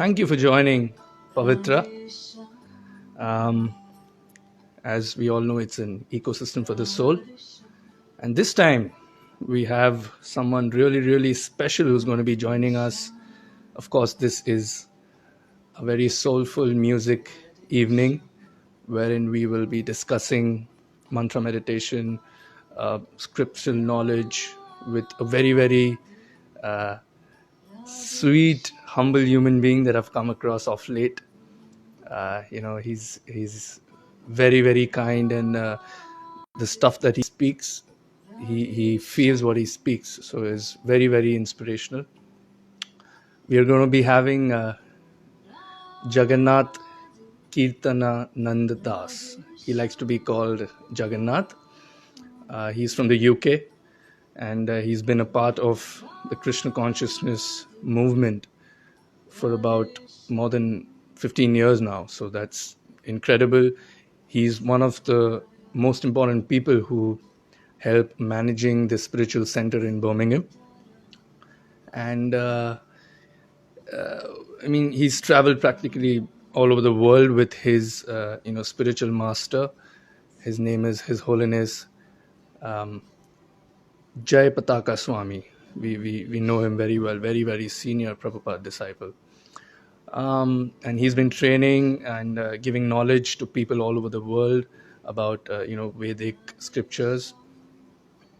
Thank you for joining, Pavitra. Um, as we all know, it's an ecosystem for the soul. And this time, we have someone really, really special who's going to be joining us. Of course, this is a very soulful music evening wherein we will be discussing mantra meditation, scriptural knowledge with a very, very sweet, humble human being that I've come across of late. He's very, very kind, and the stuff that he speaks, he feels what he speaks, so it's very, very inspirational. We are going to be having Jagannath Kirtana Nand Das. He likes to be called Jagannath. He's from the UK, and he's been a part of the Krishna consciousness movement for about more than 15 years now. So that's incredible. He's one of the most important people who help managing the spiritual center in Birmingham. And he's traveled practically all over the world with his, spiritual master. His name is His Holiness Jai Pataka Swami. We know him very well, very, very senior Prabhupada disciple. And he's been training and giving knowledge to people all over the world about, Vedic scriptures.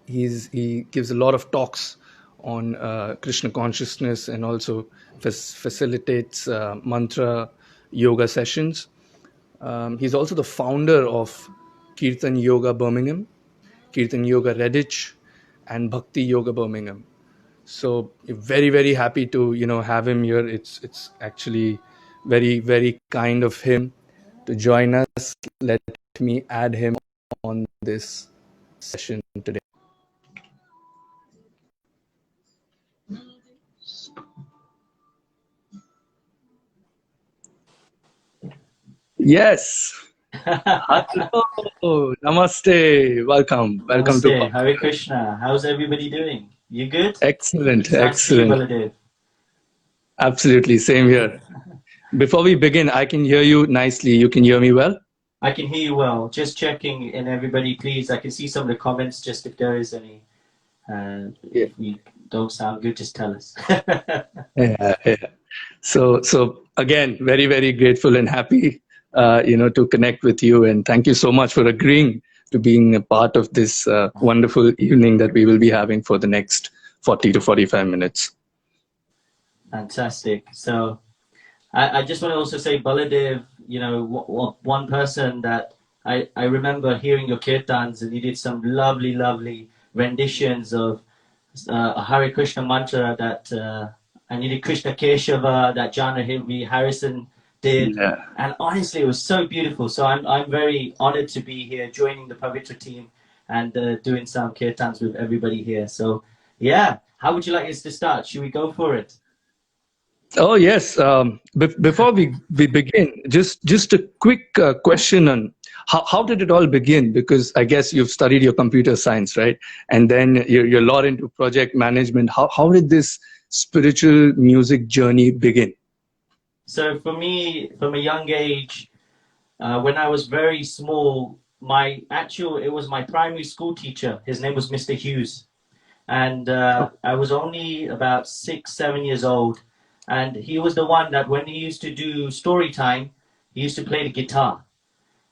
He gives a lot of talks on Krishna consciousness, and also facilitates mantra yoga sessions. He's also the founder of Kirtan Yoga Birmingham, Kirtan Yoga Redditch, and Bhakti Yoga Birmingham. So very, very happy to have him here. It's actually very, very kind of him to join us. Let me add him on this session today. Yes. Hello. Namaste. Welcome. Welcome Namaste. to Hare Krishna. How's everybody doing? You good? Excellent. Nice to see you, Excellent. Baladev. Absolutely. Same here. Before we begin, I can hear you nicely. You can hear me well? I can hear you well. Just checking, and everybody, please. I can see some of the comments. Just if there is any, if we don't sound good, just tell us. Yeah. So again, very, very grateful and happy, to connect with you. And thank you so much for agreeing to being a part of this wonderful evening that we will be having for the next 40 to 45 minutes. Fantastic. So I just want to also say, Baladev, one person that I remember hearing your kirtans, and you did some lovely, lovely renditions of a Hare Krishna mantra that, and you did Krishna Keshava that Jana Harrison did. Yeah. And honestly, it was so beautiful. So I'm very honored to be here joining the Pavitra team and doing some kirtans with everybody here. So yeah, how would you like us to start? Should we go for it? Oh, yes. Before we begin, just a quick question on how did it all begin? Because I guess you've studied your computer science, right? And then you're a lot into project management. How did this spiritual music journey begin? So for me, from a young age, when I was very small, it was my primary school teacher. His name was Mr. Hughes. And I was only about 6, 7 years old. And he was the one that when he used to do story time, he used to play the guitar.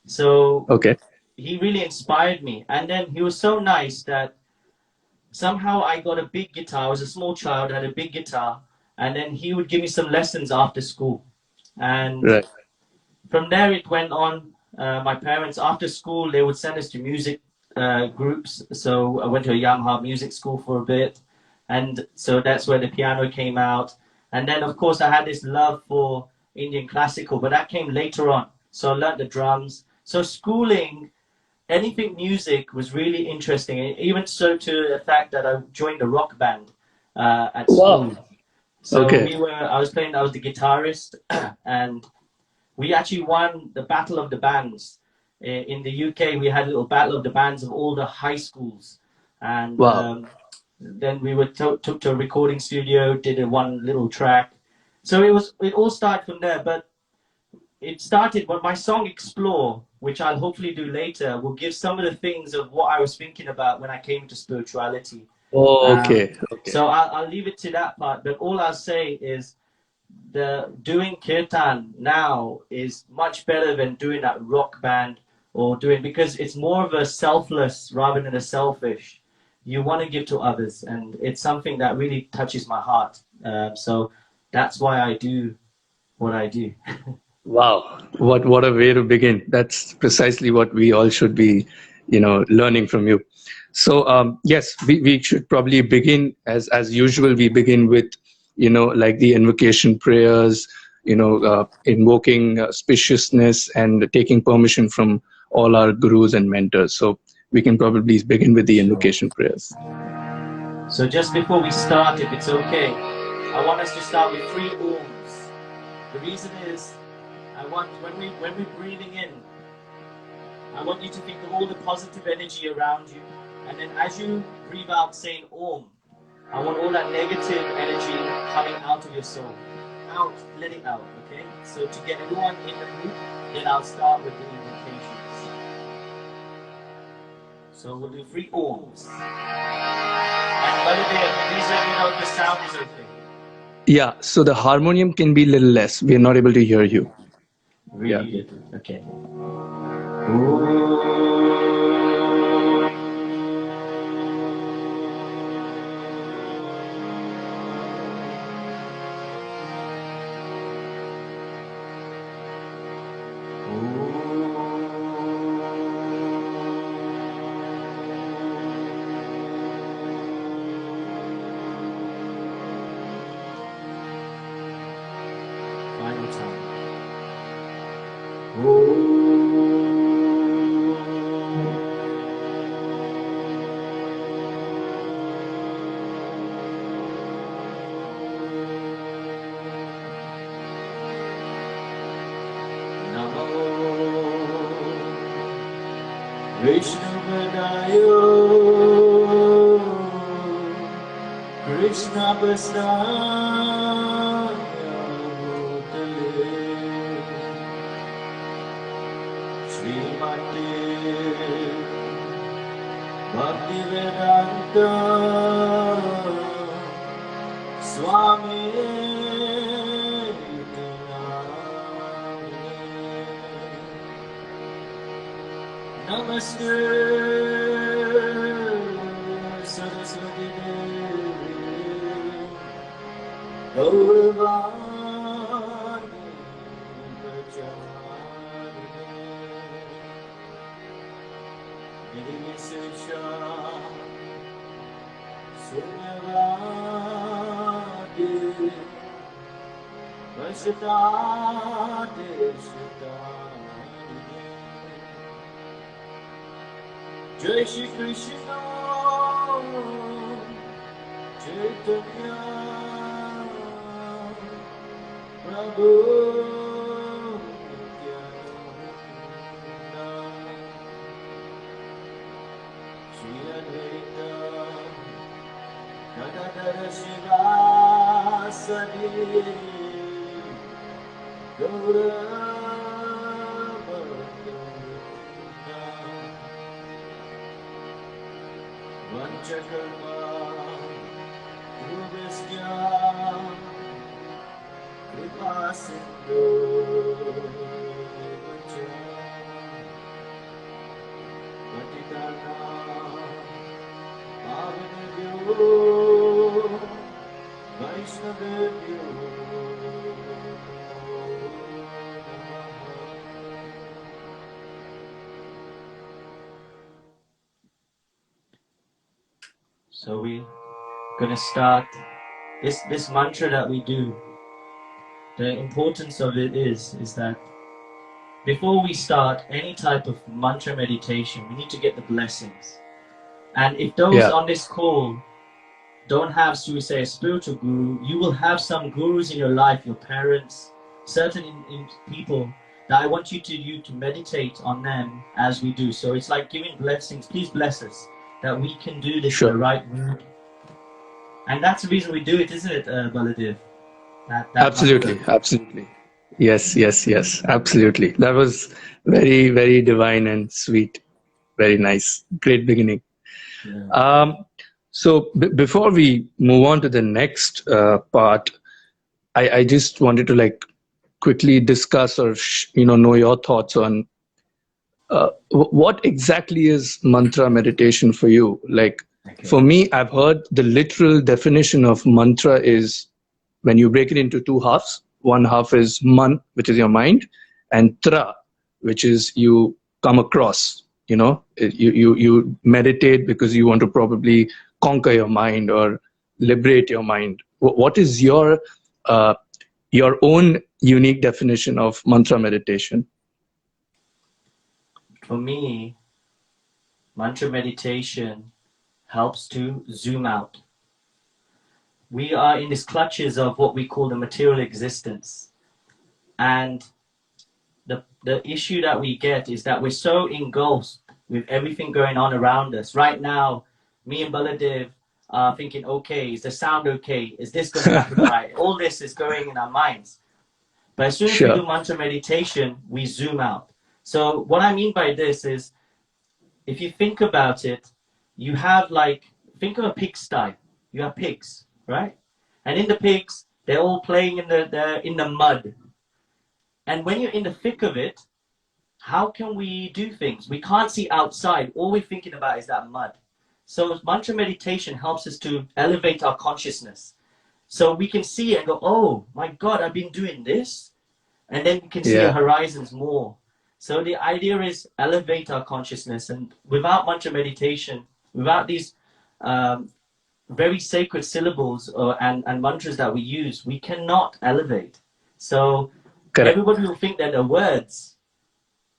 So Okay. he really inspired me. And then he was so nice that somehow I got a big guitar. I was a small child, had a big guitar. And then he would give me some lessons after school. And Right. from there it went on. My parents, after school, they would send us to music groups. So I went to a Yamaha music school for a bit. And so that's where the piano came out. And then, of course, I had this love for Indian classical, but that came later on. So I learned the drums. So schooling, anything music was really interesting. Even so to the fact that I joined a rock band at school. Wow. So Okay. I was the guitarist, and we actually won the Battle of the Bands. In the UK, we had a little Battle of the Bands of all the high schools. And Wow. then we were took to a recording studio, did one little track, So it all started from there, but it started when my song Explore, which I'll hopefully do later, will give some of the things of what I was thinking about when I came to spirituality. Oh, Um, okay, okay. so I'll leave it to that part, but all I'll say is the doing kirtan now is much better than doing that rock band or doing, because it's more of a selfless rather than a selfish. You want to give to others, and it's something that really touches my heart. So that's why I do what I do. Wow, what a way to begin. That's precisely what we all should be, learning from you. So yes, we should probably begin as usual. We begin with, like the invocation prayers, invoking auspiciousness and taking permission from all our gurus and mentors. So we can probably begin with the Sure. invocation prayers. So just before we start, if it's okay, I want us to start with 3 ohms. The reason is, I want when we're breathing in, I want you to think of all the positive energy around you, and then as you breathe out saying Om, I want all that negative energy coming out of your soul. Out, let it out, okay? So to get everyone in the mood, then I'll start with the invocations. So we'll do 3 ohms. And whether please let me know if the sound is okay. Yeah, so the harmonium can be a little less. We are not able to hear you. Yeah. Really good. Okay. Final time. Vishnu Krishna Basaya Bhutale Srimati Bhaktivedanta Swami Namaste Saraswati Devi Gauravani Pracharine Nirvisesha Sunyavadi Vastate Sutani Jai Shri Krishna Chaitanya Prabhu Nityananda Shri Advaita Gadadhara Shivasadi Gaura Vanchakarma Rubhastya Kripa Sindhu Patitana Pavanabhyo Vaishnavabhyo So we're gonna start this mantra that we do. The importance of it is that before we start any type of mantra meditation, we need to get the blessings. And if those Yeah. on this call don't have, so we say, a spiritual guru, you will have some gurus in your life, your parents, certain people that I want you to meditate on them as we do. So it's like giving blessings. Please bless us that we can do this in the Sure. right way. And that's the reason we do it, isn't it, Baladev? that mantra. Absolutely, absolutely. Yes, yes, yes, absolutely. That was very, very divine and sweet. Very nice. Great beginning. Yeah. Um, so before we move on to the next part, I just wanted to like quickly discuss or know your thoughts on what exactly is mantra meditation for you. Like Okay. for me, I've heard the literal definition of mantra is when you break it into two halves. One half is man, which is your mind, and tra, which is you come across. You meditate because you want to probably conquer your mind or liberate your mind. What is uh, your own unique definition of mantra meditation? For me, mantra meditation helps to zoom out. We are in these clutches of what we call the material existence. And the issue that we get is that we're so engulfed with everything going on around us. Right now, me and Baladev are thinking, okay, is the sound okay? Is this going to happen right? All this is going in our minds. But as soon as we Sure. do mantra meditation, we zoom out. So what I mean by this is, if you think about it, you have like, think of a pigsty. You have pigs, right? And in the pigs, they're all playing in the mud. And when you're in the thick of it, how can we do things? We can't see outside. All we're thinking about is that mud. So mantra meditation helps us to elevate our consciousness. So we can see it and go, oh my God, I've been doing this. And then we can see the Yeah. horizons more. So the idea is elevate our consciousness. And without mantra meditation, without these um, very sacred syllables and mantras that we use, we cannot elevate. So Correct. everybody will think that they're words,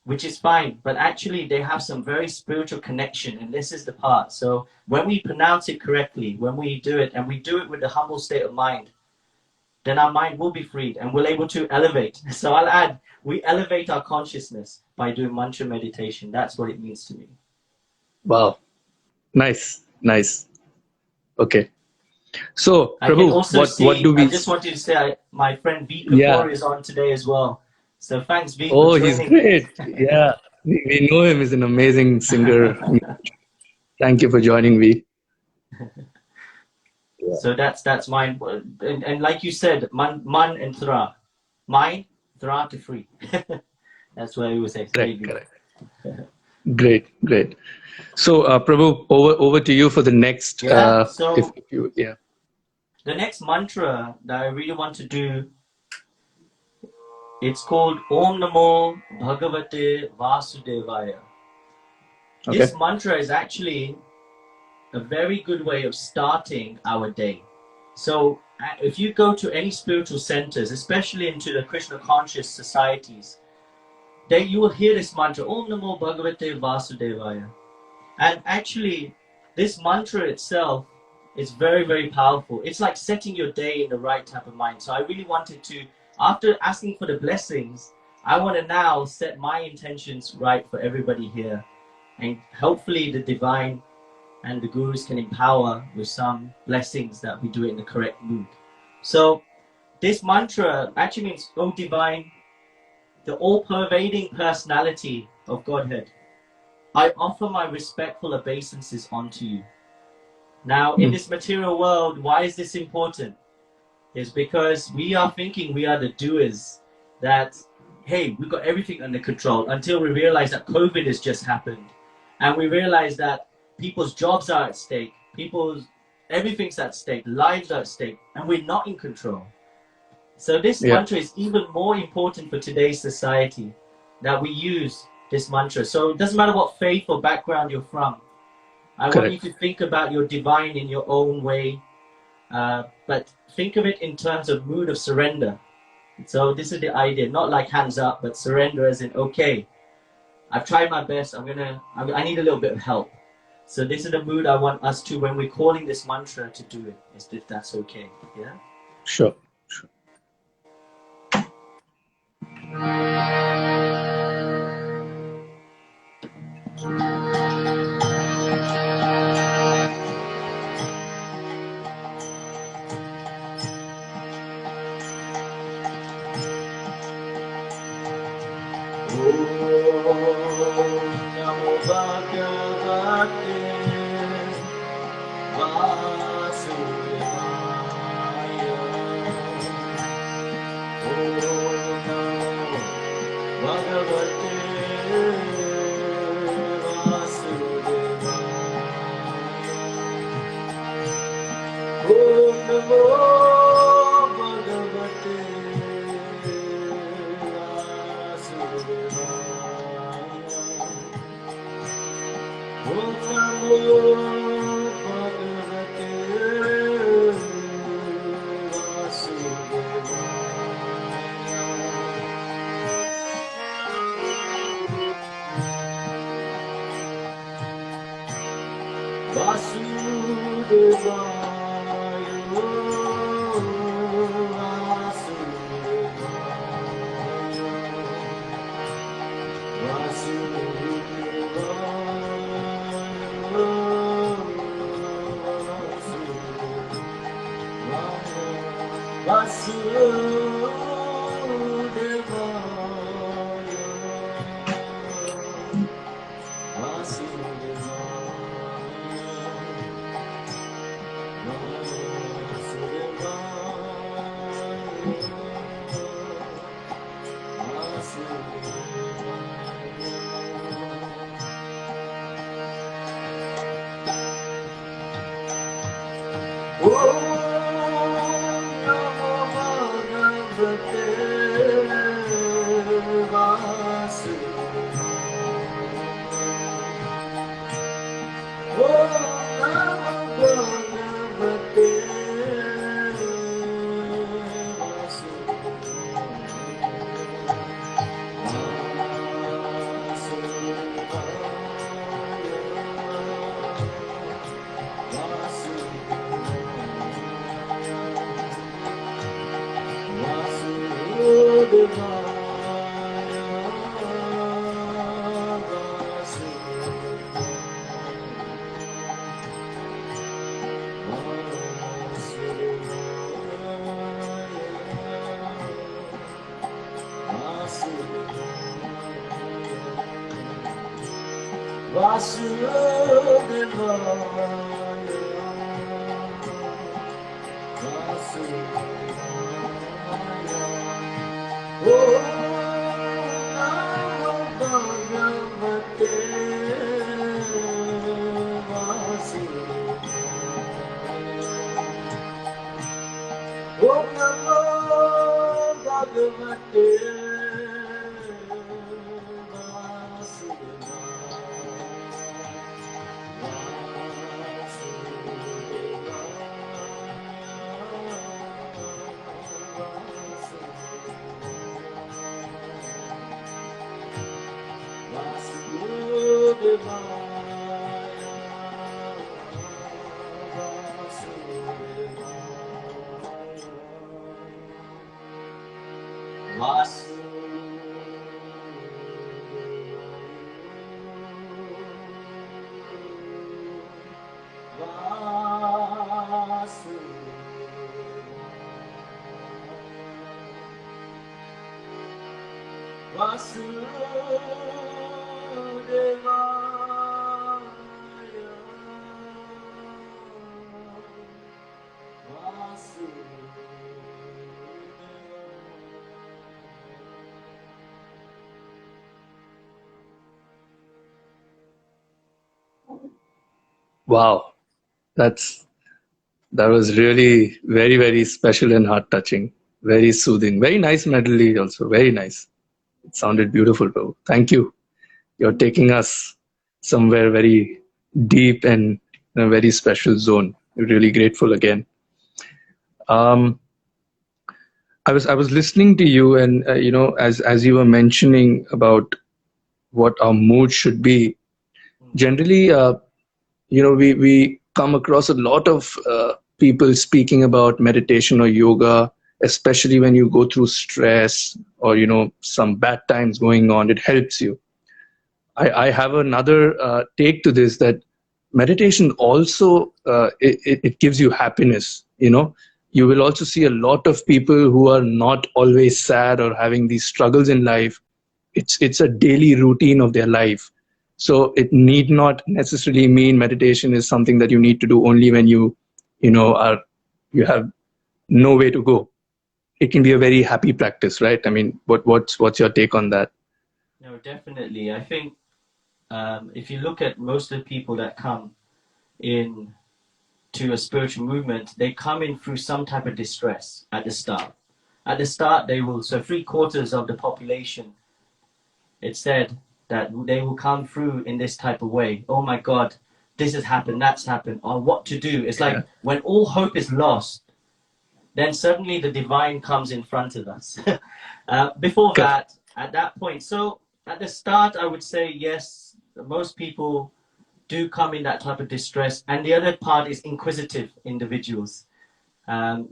which is fine, but actually they have some very spiritual connection, and this is the part. So when we pronounce it correctly, when we do it, and we do it with a humble state of mind, then our mind will be freed and we're able to elevate. So I'll add, we elevate our consciousness by doing mantra meditation. That's what it means to me. Wow. Nice. Nice. Okay. So, I can Prabhu, also what see, do I we? just wanted to say, my friend V Yeah. Kapoor is on today as well. So thanks, V, for Oh, he's joining. great. Yeah. We know him. He's an amazing singer. Thank you for joining, V. Yeah. So that's mine. And like you said, man and thra. Mind, thra to free. That's what I would say, Correct. maybe. Correct. Great. Great. So, Prabhu, over to you for the next. Yeah. If you, yeah. The next mantra that I really want to do, it's called Om Namo Bhagavate Vasudevaya. This Okay. mantra is actually a very good way of starting our day. So if you go to any spiritual centers, especially into the Krishna conscious societies, then you will hear this mantra, Om Namo Bhagavate Vasudevaya. And actually, this mantra itself is very, very powerful. It's like setting your day in the right type of mind. So I really wanted to, after asking for the blessings, I want to now set my intentions right for everybody here. And hopefully the divine and the gurus can empower with some blessings that we do it in the correct mood. So this mantra actually means, oh divine, the all-pervading personality of Godhead, I offer my respectful obeisances unto you. Now, in Hmm. this material world, why is this important? It's because we are thinking we are the doers, that, hey, we've got everything under control, until we realize that COVID has just happened. And we realize that people's jobs are at stake, everything's at stake, lives are at stake, and we're not in control. So this Yeah. mantra is even more important for today's society, that we use this mantra. So it doesn't matter what faith or background you're from. I want you Correct. to think about your divine in your own way, but think of it in terms of mood of surrender. So this is the idea, not like hands up, but surrender as in, okay, I've tried my best. I need a little bit of help. So this is the mood I want us to, when we're calling this mantra, to do it, if that's okay. Yeah. Sure. Sure. Om Namo Bhagavate Vasudevaya. Om Namo Bhagavate Vasudevaya. Om Namo Bhagavate Vasudevaya. Om Namo Bhagavate Vasudevaya. Wow, that's that was really very, very special and heart touching. Very soothing. Very nice medley also. Very nice. It sounded beautiful, bro. Thank you. You're taking us somewhere very deep and in a very special zone. We're really grateful again. Um, I was listening to you, and as you were mentioning about what our mood should be. Generally, we come across a lot of people speaking about meditation or yoga, especially when you go through stress or some bad times going on. It helps you. I have another take to this, that meditation also it gives you happiness. You will also see a lot of people who are not always sad or having these struggles in life. it's a daily routine of their life. So it need not necessarily mean meditation is something that you need to do only when are you have no way to go. It can be a very happy practice, right? I mean, what's your take on that? No, definitely. I think if you look at most of the people that come in to a spiritual movement, they come in through some type of distress at the start. At the start, they will, so 3/4 of the population, it's said that they will come through in this type of way. Oh my God, this has happened, that's happened, or what to do. It's like Yeah. when all hope is lost, then suddenly the divine comes in front of us. Before Correct. that, at that point, so at the start, I would say yes, most people do come in that type of distress. And the other part is inquisitive individuals.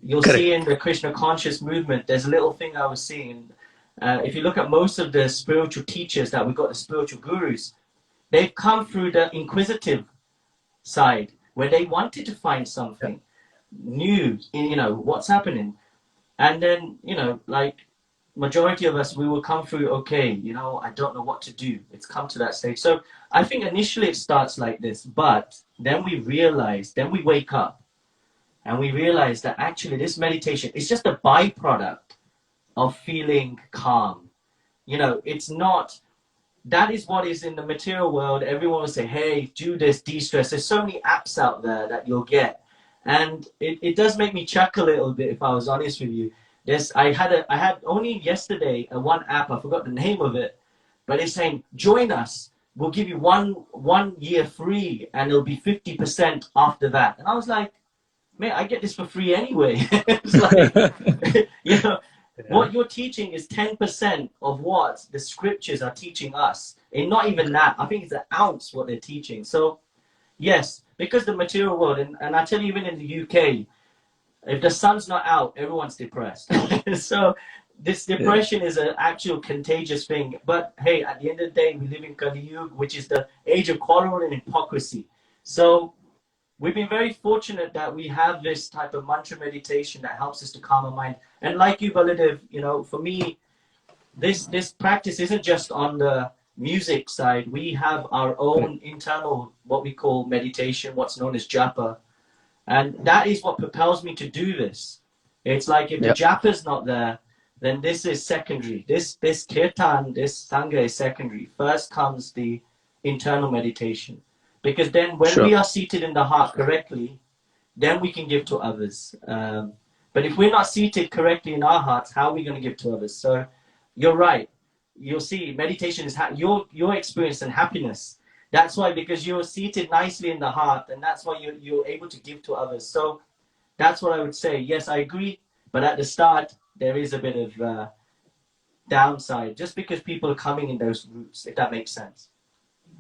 You'll see Correct. in the Krishna conscious movement, there's a little thing I was seeing. If you look at most of the spiritual teachers that we've got, the spiritual gurus, they've come through the inquisitive side where they wanted to find Yeah. something new, what's happening. And then, like majority of us, we will come through, okay, I don't know what to do. It's come to that stage. So I think initially it starts like this, but then we realize, then we wake up and we realize that actually this meditation is just a byproduct of feeling calm. It's not, that is what is in the material world. Everyone will say, hey, do this, de-stress. There's so many apps out there that you'll get. And it does make me chuckle a little bit, if I was honest with you. I had only yesterday one app, I forgot the name of it, but it's saying, join us. We'll give you one year free and it'll be 50% after that. And I was like, man, I get this for free anyway. It's like, you know, Yeah. what you're teaching is 10% of what the scriptures are teaching us. And not even that. I think it's an ounce what they're teaching. So, yes, because the material world, and I tell you, even in the UK, if the sun's not out, everyone's depressed. So, this Yeah. depression is an actual contagious thing. But hey, at the end of the day, we live in Kali Yuga, which is the age of quarrel and hypocrisy. So, we've been very fortunate that we have this type of mantra meditation that helps us to calm our mind. And like you, Baladev, for me, this practice isn't just on the music side. We have our Correct. own internal, what we call meditation, what's known as japa. And that is what propels me to do this. It's like if the Yeah. japa is not there, then this is secondary. This kirtan, this sangha is secondary. First comes the internal meditation. Because then when Sure. we are seated in the heart correctly, then we can give to others. But if we're not seated correctly in our hearts, how are we going to give to others? So you're right. You'll see meditation is your experience and happiness. That's why, because you're seated nicely in the heart, and that's why you're able to give to others. So that's what I would say. Yes, I agree. But at the start, there is a bit of downside just because people are coming in those routes, if that makes sense.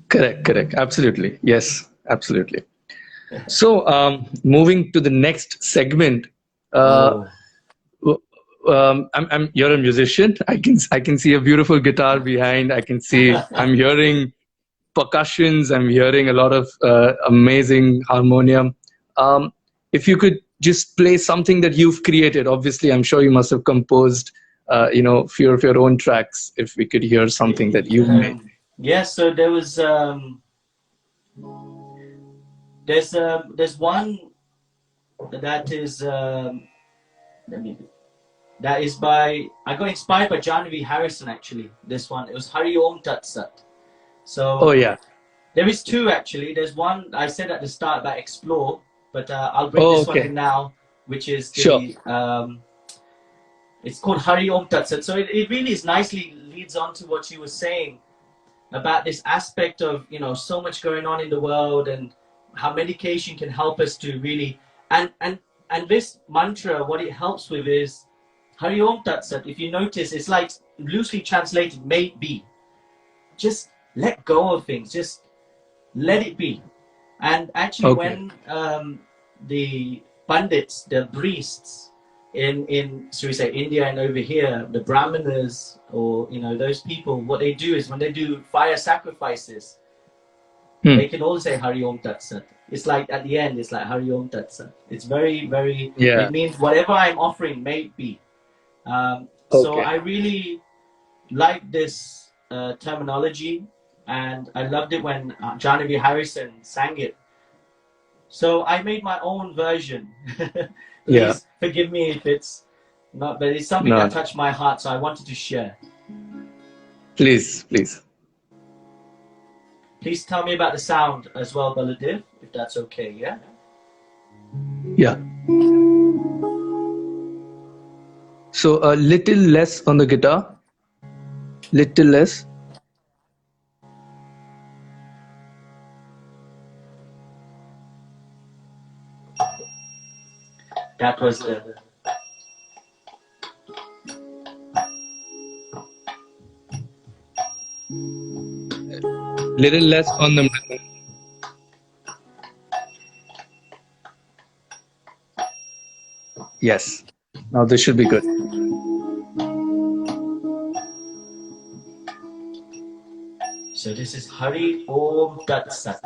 Correct. Correct. Absolutely. Yes. Absolutely. So, moving to the next segment. Uh, Oh. you're a musician. I can see a beautiful guitar behind. I can see. I'm hearing percussions. I'm hearing a lot of amazing harmonium. If you could just play something that you've created, obviously, I'm sure you must have composed, few of your own tracks. If we could hear something that you've made. Yes, so there's one that is let me that is by I got inspired by Janvi Harrison actually. This one, it was Hari Om Tat Sat. Oh So yeah. there is two actually. There's one I said at the start about explore, but I'll bring Oh this one okay. in now, which is Sure. the it's called Hari Om Tat Sat. So it really is nicely leads on to what you were saying about this aspect of so much going on in the world and how medication can help us to really and this mantra, what it helps with is Hari Om Tat Sat. If you notice, it's like loosely translated, may it be. Just let go of things. Just let it be. And actually, Okay. when the pandits, the priests in should we say India and over here, the brahmanas or those people, what they do is when they do fire sacrifices, Hmm. they can all say Hari Om Tat Sat. It's like at the end, it's like Hari Om Tat Sat. It's very, very. Yeah. It means whatever I'm offering, may it be. So Okay. I really like this. terminology, and I loved it when Janavi Harrison sang it. So I made my own version. Yeah. Please forgive me if it's not, but it's something No, that no. touched my heart, so I wanted to share. Please, please. Please tell me about the sound as well, Baladev, if that's okay, yeah? Yeah. So a little less on the guitar, little less. That was the. Little less on the. Yes. Now this should be good. So this is Hari Om Tat Sat.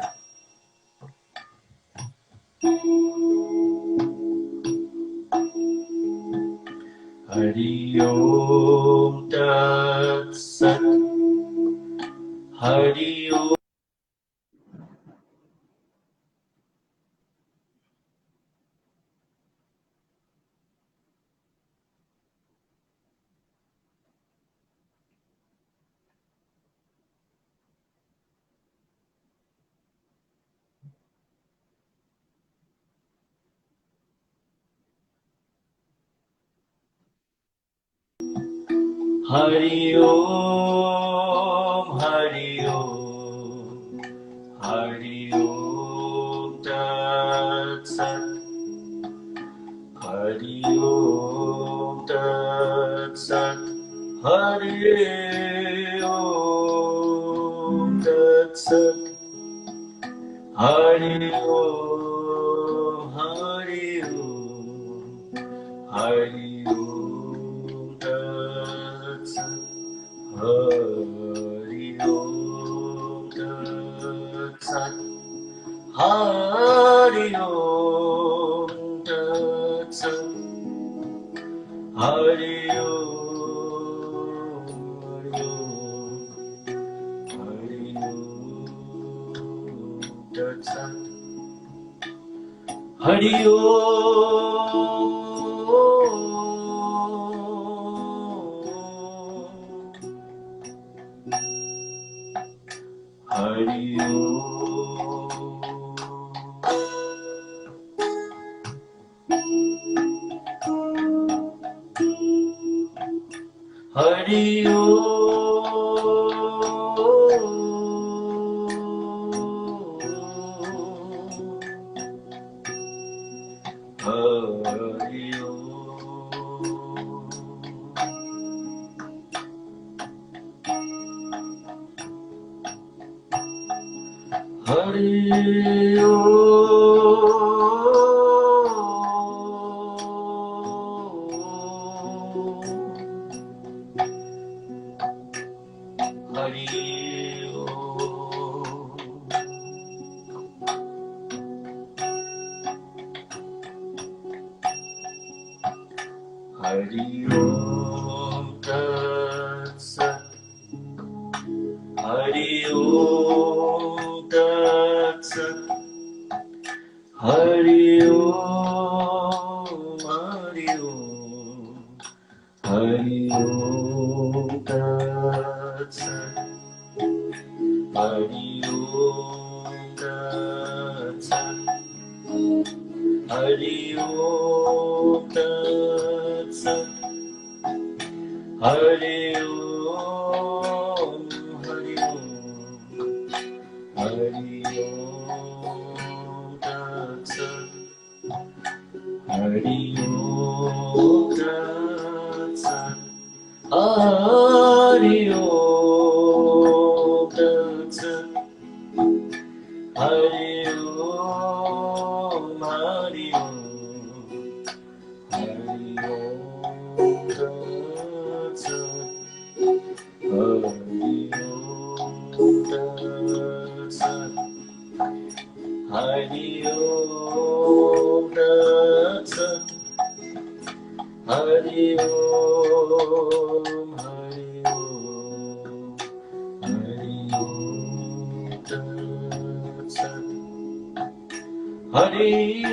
Hari Om Tat Sat. Hari Om. Hari Om, Hari Om, Hari Om Tat Sat. Hari Om Tat Sat. Hari Om Tat Sat. Hari Om, Hari Om, Hari Om Tat Sat. Hari Om Tat Sat. Hari Om Tat Sat. Hari Om, Hari Om Tat Sat. Hari Om, Hari Om, Hari Hari Om Tat Sat. Hari Om Tat Sat. Hari Om, Hari Om, Hari Om Tat Sat. Hari Om Tat Sat. Hari Om Tat Sat. Hari Om, Hari Om, Hari Om Tat Sat. Hari Om Tat Sat. Hari Om Tat Sat. Hari Om, Hari Om, Hari Om Tat Sat. Hari Om Tat Sat. Hari Om Tat Sat. Hari Om, Hari Om, Hari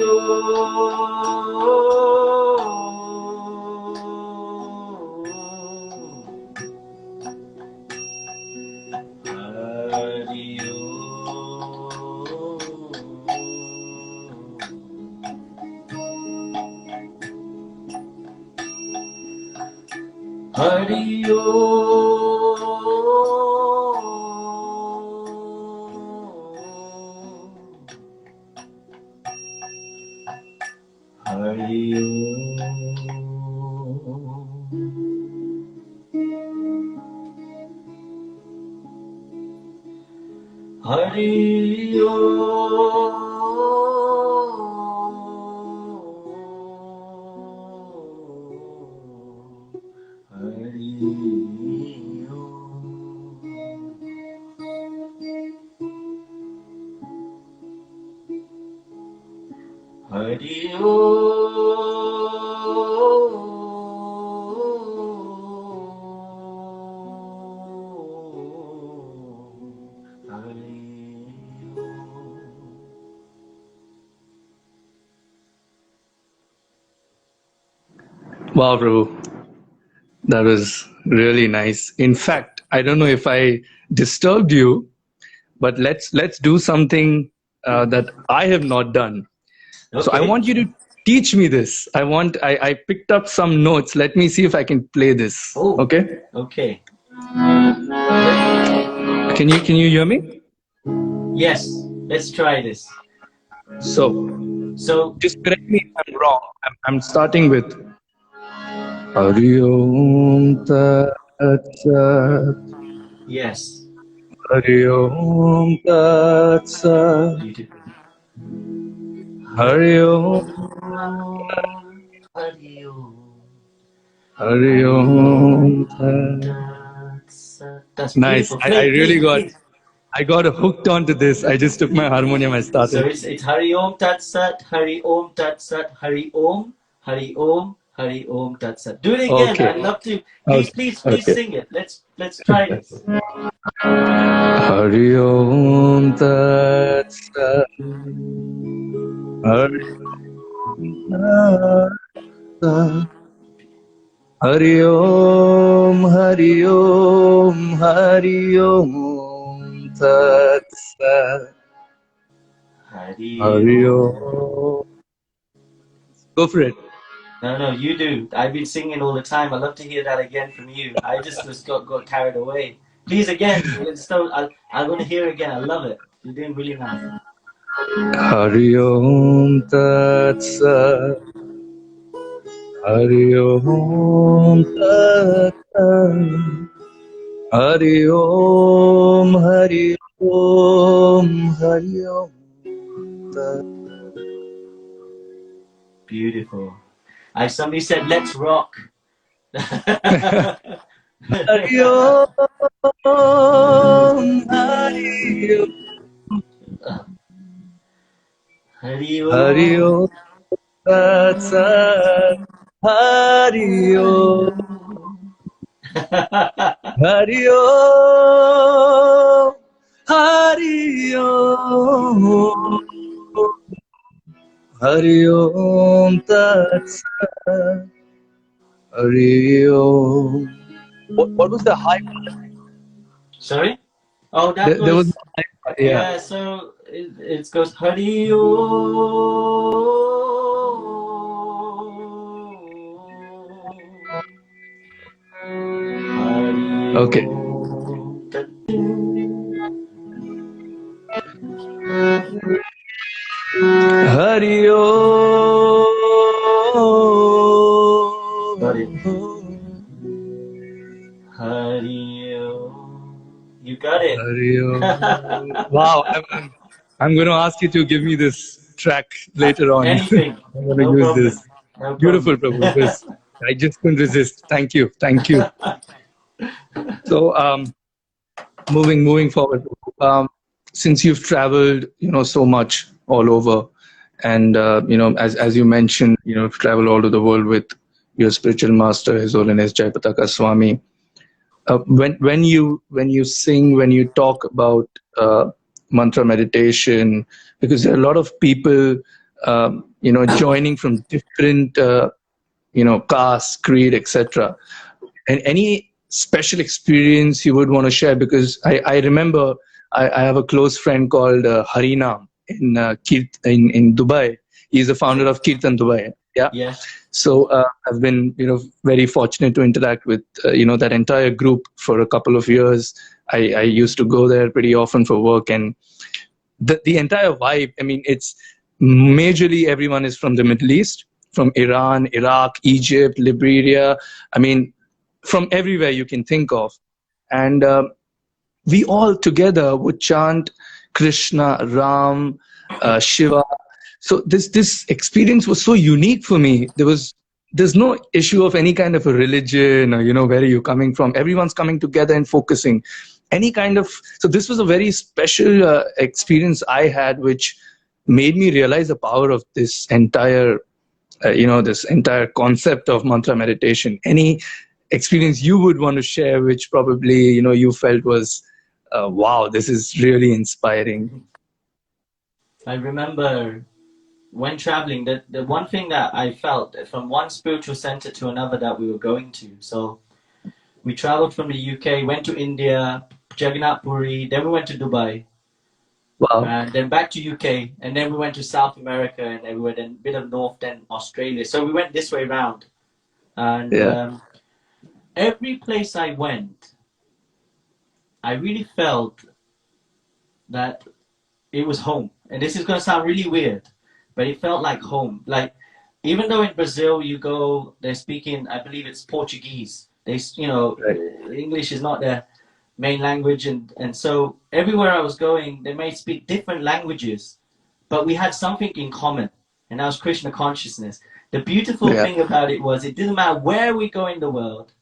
Wow, Prabhu, that was really nice. In fact, I don't know if I disturbed you, but let's do something that I have not done. So I Okay. want you to teach me this. I picked up some notes. Let me see if I can play this. Oh, Okay? okay. Can you hear me? Yes, let's try this. So So, just correct me if I'm wrong. I'm starting with Hari Om Tat Sat. yes, Hari Om Tat Sat. beautiful. Hari Om. Hari Hari Om Tat. That's Nice. beautiful. I Play, really please, got please. I got hooked onto this. I just took my harmonium. I So started. it's Hari Om Tat Sat, Hari Om Tat Sat, Hari Om, Hari Om, Hari Om Tat Sat. Do it again. Okay. I'd love to. Please, Okay. please, please Okay. sing it. Let's try this. Hari Om Tat Sat. Hari Tat Sat. Hari Om, Hari Om, Hari Om Tat Sat. Hari Hari Om. Om. Go for it. No, you do. I've been singing all the time. I'd love to hear that again from you. I just got carried away. Please again. I want to hear it again. I love it. You're doing really nice. Hari Om Tat Sat. Hari Om Tat Sat. Hari Om, Hari Om, Hari Om. Beautiful. Somebody said, let's rock. Hari Om, Hari Om, Hari Hari Om. Om, Tat Sat. Hari Om, Hari Om, Hari Om, Hari Om Tat Sat. Hari Om. What was the high? Sorry? Oh, that There was goes. no high. Yeah. Yeah, so it goes Hari Om. Hari Okay. Om. Hari Got it. Om. Hari Om. You got it. Hari Om. Wow. I'm going to ask you to give me this track later on. Anything. I'm going to No use problem. this. No Beautiful, problem. Prabhu. This, I just couldn't resist. Thank you. Thank you. So, moving forward, since you've traveled, so much all over, and as you mentioned, you've traveled all over the world with your spiritual master, His Holiness Jayapataka Swami. When you sing, when you talk about mantra meditation, because there are a lot of people, joining from different, castes, creed, etc. And any special experience you would want to share? Because I remember I have a close friend called Harinam in Dubai. He's the founder of Kirtan Dubai. Yeah. Yeah. So I've been, very fortunate to interact with, that entire group for a couple of years. I used to go there pretty often for work, and the entire vibe. I mean, it's majorly everyone is from the Middle East, from Iran, Iraq, Egypt, Liberia. I mean, from everywhere you can think of, and we all together would chant Krishna, Ram, Shiva. So this experience was so unique for me. There's no issue of any kind of a religion, or where are you coming from. Everyone's coming together and focusing any kind of. So this was a very special experience I had, which made me realize the power of this entire this entire concept of mantra meditation. Any experience you would want to share, which probably you felt was wow, this is really inspiring? I remember when traveling, the one thing that I felt from one spiritual center to another that we were going to. So we traveled from the UK, went to India, Jagannath Puri, then we went to Dubai, Wow. and then back to UK, and then we went to South America and everywhere, then a bit of North, then Australia. So we went this way round, and Yeah. every place I went, I really felt that it was home. And this is going to sound really weird, but it felt like home. Like, even though in Brazil you go, they're speaking, I believe it's Portuguese. Right. English is not their main language. And so everywhere I was going, they may speak different languages, but we had something in common, and that was Krishna consciousness. The beautiful Yeah. thing about it was it didn't matter where we go in the world,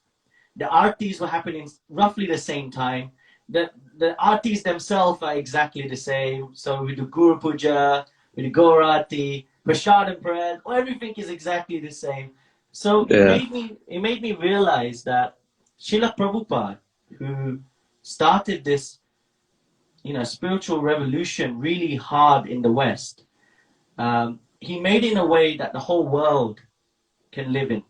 the artis were happening roughly the same time. The artis themselves are exactly the same. So we do Guru Puja, we do Gaurati, Prashad and bread, everything is exactly the same. So Yeah. it made me realize that Srila Prabhupada, who started this spiritual revolution really hard in the West, he made it in a way that the whole world can live in.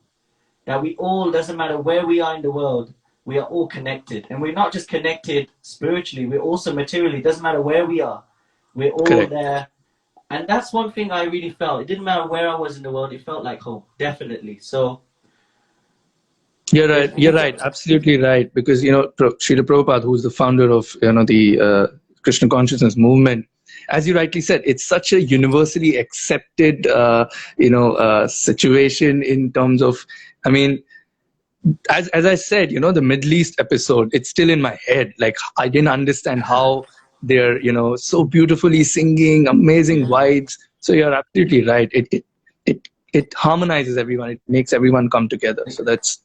That we all, doesn't matter where we are in the world, we are all connected. And we're not just connected spiritually, we're also materially. Doesn't matter where we are, we're all Correct. there. And that's one thing I really felt. It didn't matter where I was in the world, it felt like home, definitely. So You're right. You're right. Absolutely right. Because Srila Prabhupada, who's the founder of the Krishna consciousness movement, as you rightly said, it's such a universally accepted situation in terms of. I mean, as I said, the Middle East episode, it's still in my head. Like, I didn't understand how they're so beautifully singing, amazing yeah. vibes. So you're absolutely right. It harmonizes everyone. It makes everyone come together. So that's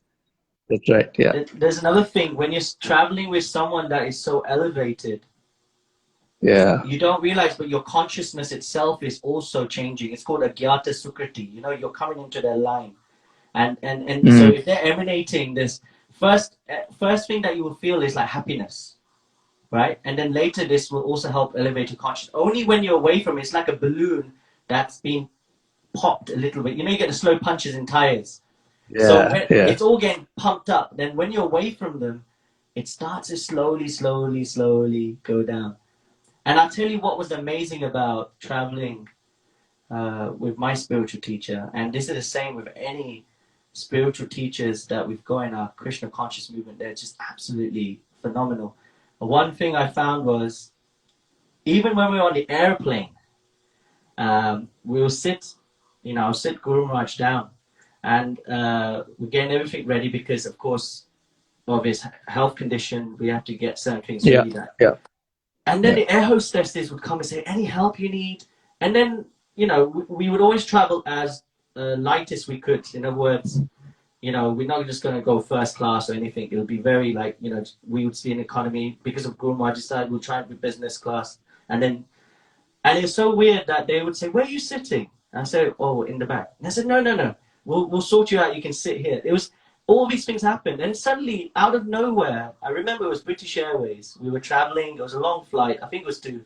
right. Yeah. There's another thing. When you're traveling with someone that is so elevated, Yeah. you don't realize, but your consciousness itself is also changing. It's called a Gyata Sukriti. You're coming into their line. And so Mm. if they're emanating this, first thing that you will feel is like happiness, right? And then later this will also help elevate your consciousness. Only when you're away from it, it's like a balloon that's been popped a little bit. You get the slow punches in tires. So Yeah. when Yeah. it's all getting pumped up, then when you're away from them, it starts to slowly go down. And I'll tell you what was amazing about traveling with my spiritual teacher, and this is the same with any spiritual teachers that we've got in our Krishna conscious movement. They're just absolutely phenomenal. One thing I found was, even when we were on the airplane, we will sit, I'll sit Guru Maharaj down, and we're getting everything ready because, of course, of his health condition, we have to get certain things Yeah. ready. Yeah. And then the air hostesses would come and say, any help you need? And then, we would always travel as light as we could. In other words, we're not just going to go first class or anything. It'll be very we would see an economy. Because of Guru Maharaj side, we'll try and be business class. And it's so weird that they would say, where are you sitting? And I say, oh, in the back. And I said, no. We'll sort you out. You can sit here. It was, all these things happened. And suddenly, out of nowhere, I remember it was British Airways. We were traveling. It was a long flight. I think it was to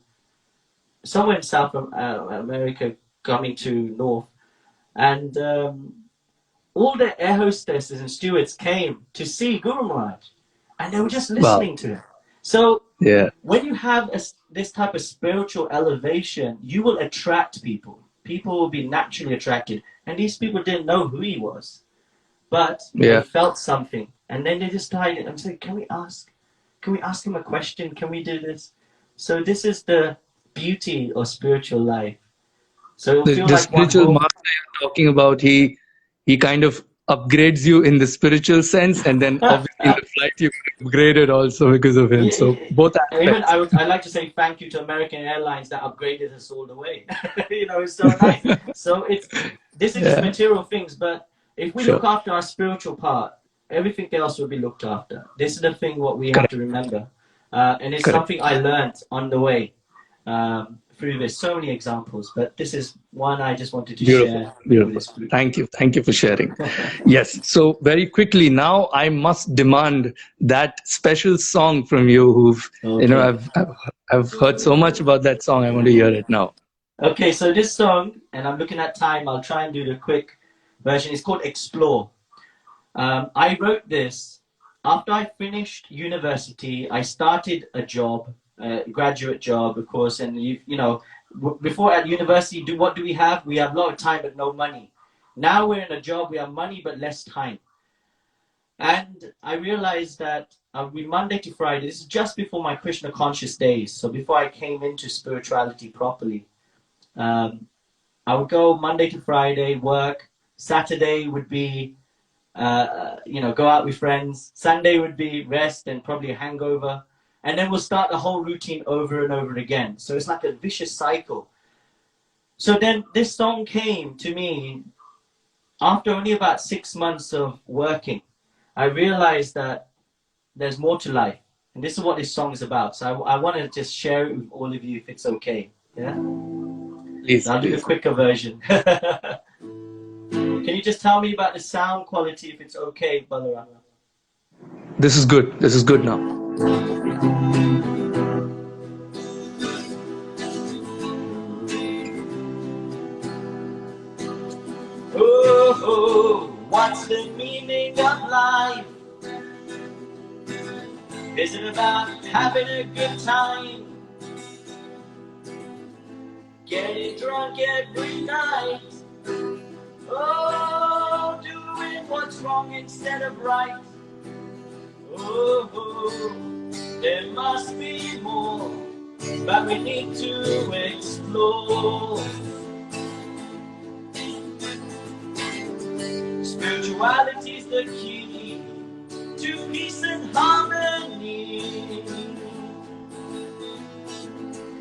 somewhere in South America coming to North, and all the air hostesses and stewards came to see Guru Maharaj, and they were just Wow. listening to him. So Yeah. when you have this type of spiritual elevation, you will attract people. People will be naturally attracted. And these people didn't know who he was, but they Yeah. felt something. And then they just started and said, can we ask? Can we ask him a question? Can we do this? So this is the beauty of spiritual life. So it'll feel The like one spiritual home. master you're talking about, he kind of upgrades you in the spiritual sense, and then obviously in the flight you get upgraded also because of him. So both Even aspects. I like to say thank you to American Airlines that upgraded us all the way. It's so nice. So this is just Yeah. material things, but if we look Sure. after our spiritual part, everything else will be looked after. This is the thing what we have Correct. to remember, and it's Correct. something I learned on the way through this. So many examples, but this is one I just wanted to Beautiful. share with Beautiful. this group. Thank you. Thank you for sharing. Yes. So very quickly now, I must demand that special song from you. Okay. I've heard so much about that song. I want to hear it now. Okay, so this song, and I'm looking at time, I'll try and do the quick version. It's called Explore. I wrote this after I finished university. I started a job, a graduate job, of course, and before at university, what do we have? We have a lot of time but no money. Now we're in a job, we have money but less time. And I realized that we Monday to Friday. This is just before my Krishna conscious days, so before I came into spirituality properly. Um, I would go Monday to Friday, work. Saturday would be go out with friends. Sunday would be rest and probably a hangover. And then we'll start the whole routine over and over again. So it's like a vicious cycle. So then this song came to me after only about 6 months of working. I realized that there's more to life. And this is what this song is about. So I want to just share it with all of you if it's okay. Yeah? Please, So I'll do the please. quicker version. Can you just tell me about the sound quality if it's okay, Balarama? This is good. This is good now. Oh, what's the meaning of life? Is it about having a good time? Getting drunk every night? Oh, doing what's wrong instead of right? Oh, there must be more, but we need to explore. Spirituality's the key to peace and harmony.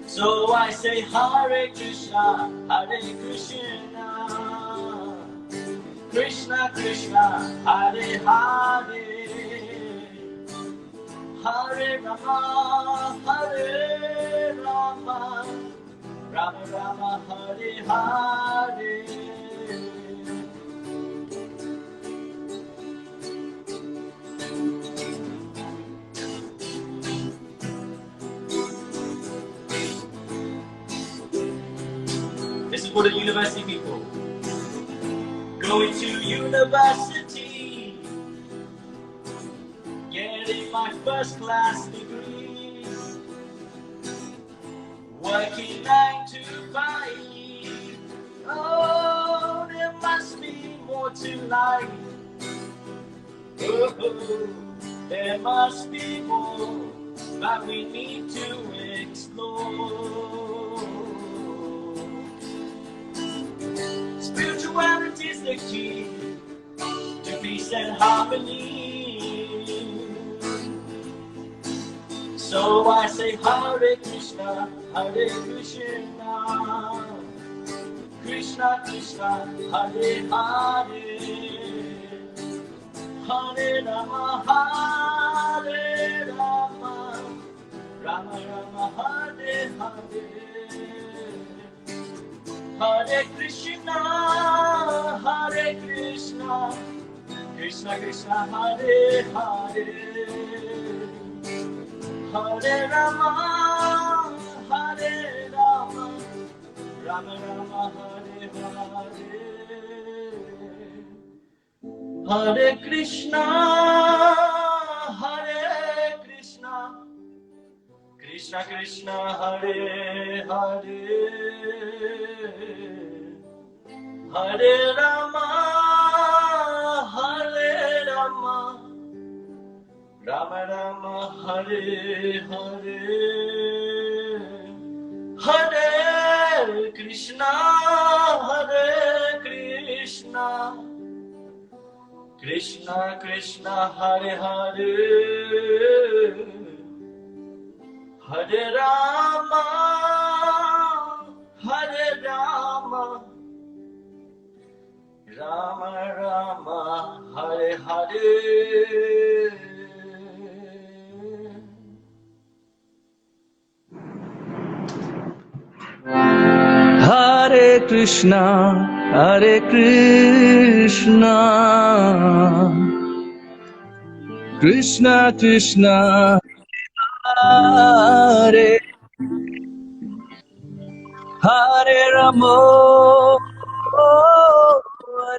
So I say Hare Krishna, Hare Krishna, Krishna Krishna, Hare Hare, Hare Rama, Hare Rama, Rama Rama, Hare Hare. This is for the university people. Going to university, getting my first class degree, working 9 to 5. Oh, there must be more to life. Oh, there must be more, but we need to explore. Spirituality is the key to peace and harmony. So I say Hare Krishna, Hare Krishna, Krishna Krishna, Hare Hare, Hare Rama, Hare Rama, Rama Rama, Hare Hare. Hare Krishna, Hare Krishna, Krishna Krishna, Hare Hare, Hare Rama, Hare Rama, Rama Rama Hare Hare, Hare Krishna, Hare Krishna, Krishna Krishna, Hare Hare, Hare Rama, Hare Rama, Rama Rama, Hare Hare, Hare Krishna, Hare Krishna, Krishna Krishna, Hare Hare, Hare Rama, Hare Rama, Rama Rama, Hare Hare. Hare Krishna, Hare Krishna, Krishna Krishna, Hare Hare Rama,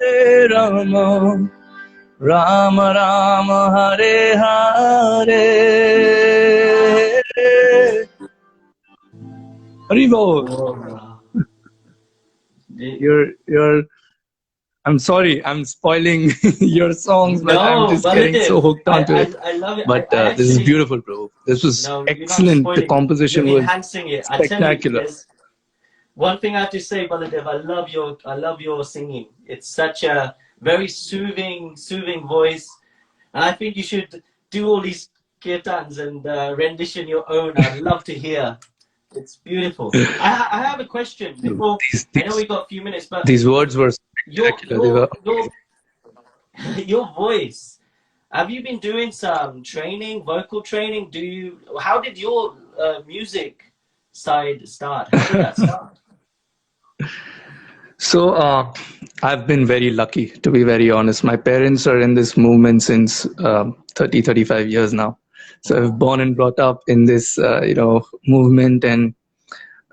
Hare Rama, Rama Rama, Hare Hare. Haribo. You're. I'm sorry, I'm spoiling your songs, but I'm just getting so hooked onto it. I love it. But this is beautiful, bro. This was excellent. The composition was enhancing it. spectacular. I tell you, one thing I have to say, Baladev, I love your singing. It's such a very soothing voice, and I think you should do all these kirtans and rendition your own. I'd love to hear. It's beautiful. I have a question before. I know we got a few minutes, but these words were spectacular. Your voice. Have you been doing some training, vocal training? How did your music side start? How did that start? So I've been very lucky, to be very honest. My parents are in this movement since 30, 35 years now. So I've born and brought up in this, movement, and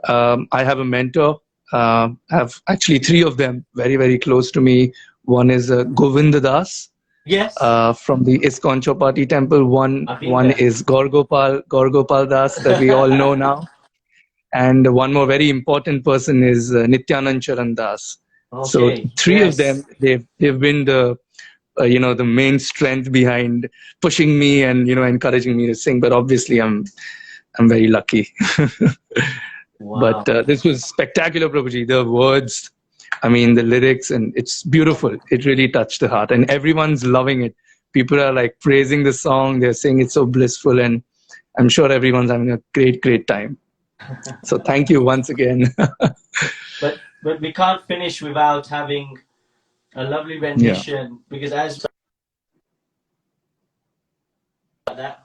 I have a mentor. I have actually three of them very, very close to me. One is Govinda Das. Yes. From the ISKCON Chowpatty temple. One is Gaur-Gopal Das, that we all know now. And one more very important person is Nityanand Charan Das. Okay. So three of them, they've been the the main strength behind pushing me and encouraging me to sing. But obviously, I'm very lucky. Wow. But this was spectacular, Prabhuji. The words, I mean, the lyrics, and it's beautiful. It really touched the heart, and everyone's loving it. People are like praising the song. They're saying it's so blissful, and I'm sure everyone's having a great time. So thank you once again. but we can't finish without having a lovely rendition, because as that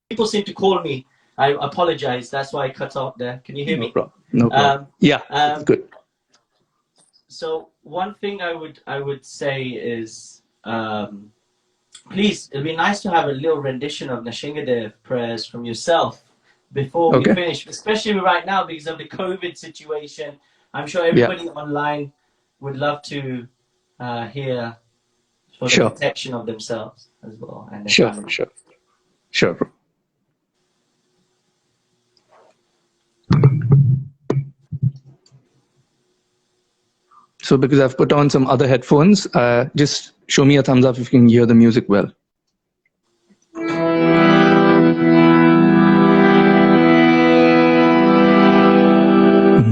people seem to call me. I apologize. That's why I cut off there. Can you hear me? No problem. Yeah, good. So one thing I would say is, please, it'd be nice to have a little rendition of Nashingadev prayers from yourself before we finish, especially right now because of the COVID situation. I'm sure everybody online would love to hear for the protection of themselves as well. And Sure. Bro. So because I've put on some other headphones, just show me a thumbs up if you can hear the music well.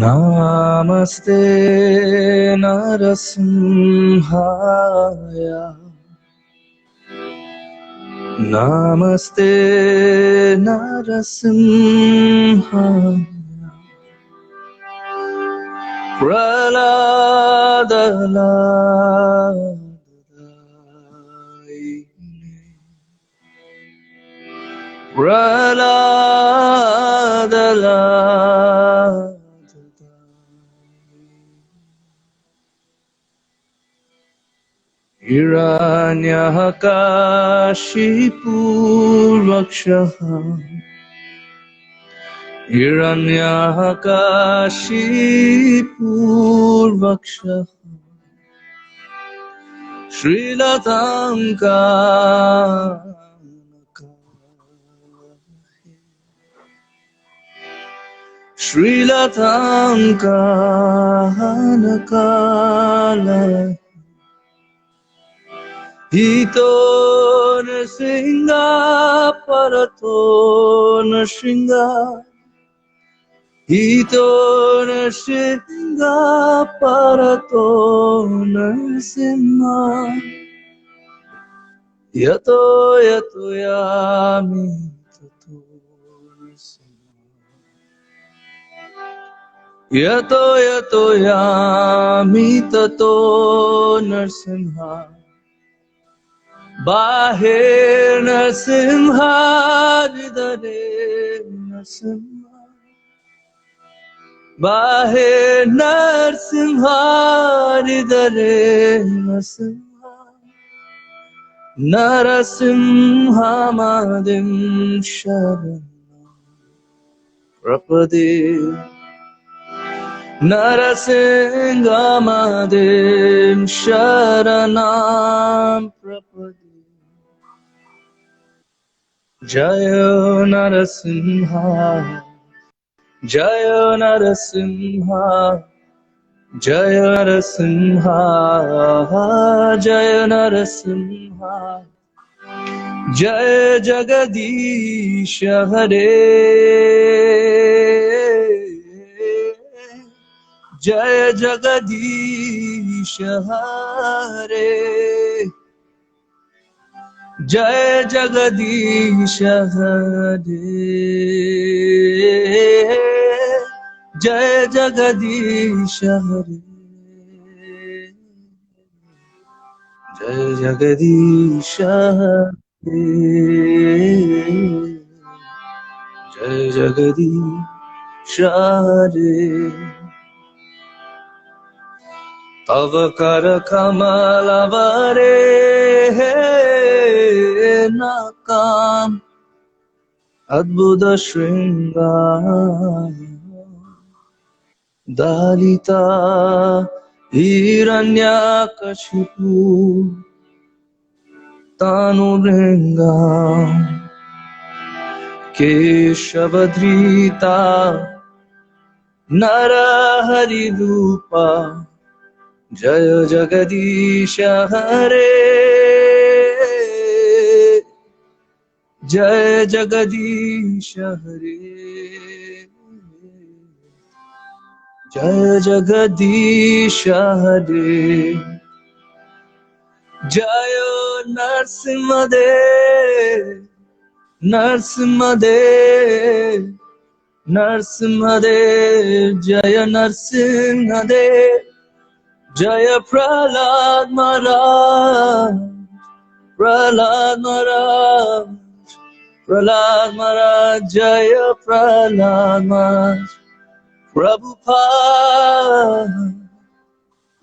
Namaste Narasimhaya, Namaste Narasimhaya, Praladala Hiranyakashipu Rakshaha Hiranyakashipurvaksha Srilatanka Srilatanka Nakala Hito Nrsinga Parato Nrsinga Hito Nrsinga Parato Nrsimha Yato Yato Yami Tato Nrsimha Yato Yato Yami Tato Nrsimha Bahir Nrsimha Hridare Nrsimha Bahir Nrsimha Hridare Nrsimha Narasimha Madim Sharanam Prapade Narasimha Madim Sharanam Prapade Jaya Narasimha Jaya Narasimha Jaya Narasimha Jaya Narasimha Jaya Jagadish Hare Jaya Jagadish Hare Jaya Jagadish Hare Jaya Jagadish Hare Jaya Jagadish Hare Jaya Jagadish Hare Avakara Kamalavare Nakam Adbhuta Shringa Dalita Hiranyakashipu Tanubringa Keshavadrita Naraharidupa Jaya Jagadisha Hare Jaya Jagadisha Hare Jaya Jagadisha Hare Jaya Narsimhadev Narsimhadev Narsimhadev Jaya Narsimhadev Jaya Prahlad Maharaj Prahlad Maharaj Prahlad Maharaj Jaya Prahlad Maharaj Prabhupada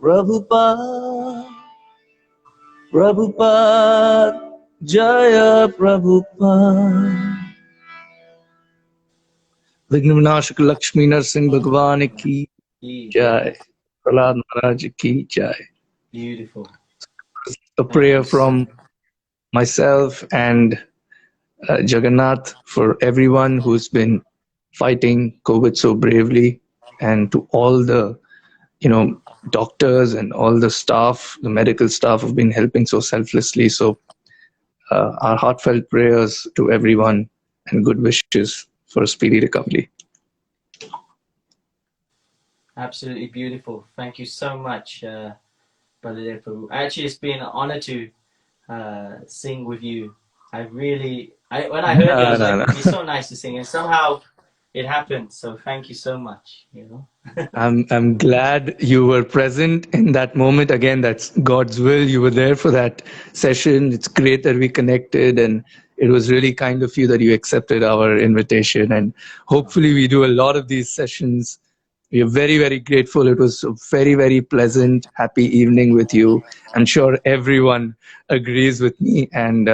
Prabhupada Prabhupada Jaya Prabhupada Vigna Vinashak Lakshmi Narsingh Bhagwan ki Jai Prahlad Maharaj ki Jai. Beautiful. A prayer from myself and Jagannath for everyone who's been fighting COVID so bravely, and to all the doctors and all the staff, the medical staff who've been helping so selflessly. So our heartfelt prayers to everyone and good wishes for a speedy recovery. Absolutely beautiful. Thank you so much, Brother Depu. Actually, it's been an honor to sing with you. When I heard you, I was like, No. it'd be so nice to sing, and somehow it happened. So thank you so much. I'm glad you were present in that moment. Again, that's God's will. You were there for that session. It's great that we connected, and it was really kind of you that you accepted our invitation. And hopefully, we do a lot of these sessions. We are very, very grateful. It was a very, very pleasant, happy evening with you. I'm sure everyone agrees with me. And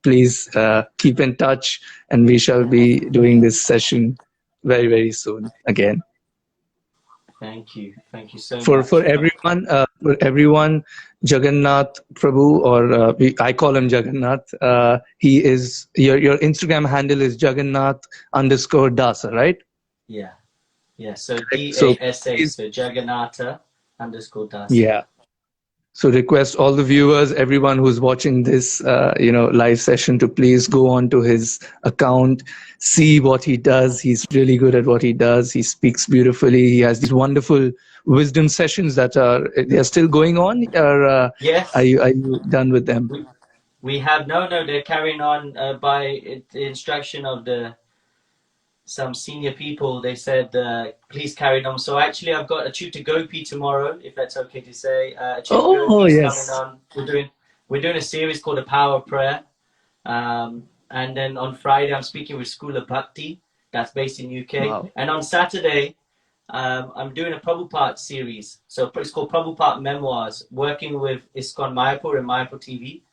please keep in touch, and we shall be doing this session very, very soon again. Thank you so For much. everyone, Jagannath Prabhu, or I call him Jagannath. He is your Instagram handle is Jagannath underscore Dasa, right? Yeah, yeah. So Correct. So Dasa, please, so Jagannatha underscore Dasa. yeah. So request all the viewers, everyone who's watching this, live session, to please go on to his account, see what he does. He's really good at what he does. He speaks beautifully. He has these wonderful wisdom sessions that they're still going on. Or Yes, are you done with them? we we have no. They're carrying on by the instruction of the some senior people. They said please carry on. So actually, I've got a Chuta Gopi tomorrow, if that's okay to say. A Chuta Oh Gopi is coming yes. on. We're doing a series called The Power of Prayer. And then on Friday, I'm speaking with School of Bhakti, that's based in UK. Wow. And on Saturday, I'm doing a Prabhupada series. So it's called Prabhupada Memoirs, working with ISKCON Mayapur and Mayapur TV.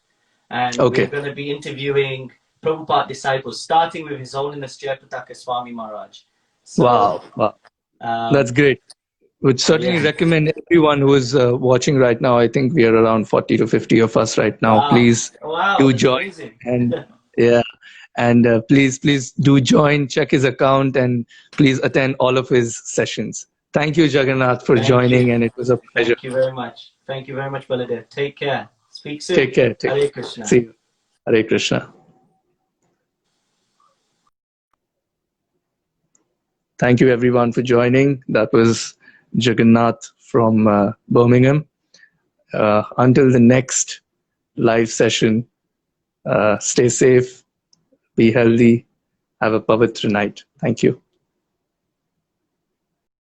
And we're Okay. going to be interviewing Prabhupada disciples, starting with His Holiness Jayapataka Swami Maharaj. So, Wow. Wow. That's um, great. Would certainly yeah. recommend everyone who is watching right now. I think we are around 40 to 50 of us right now. Wow. Please Wow, do that's join, amazing. and yeah, and please do join, check his account, and please attend all of his sessions. Thank you, Jagannath, for Thank joining, you. and it was a pleasure. Thank you very much. Thank you very much, Baladev. Take care. Speak Take soon. care. Hare Krishna. See you. Hare Krishna. Thank you, everyone, for joining. That was Jagannath from Birmingham. Until the next live session, stay safe, be healthy, have a Pavitra night. Thank you.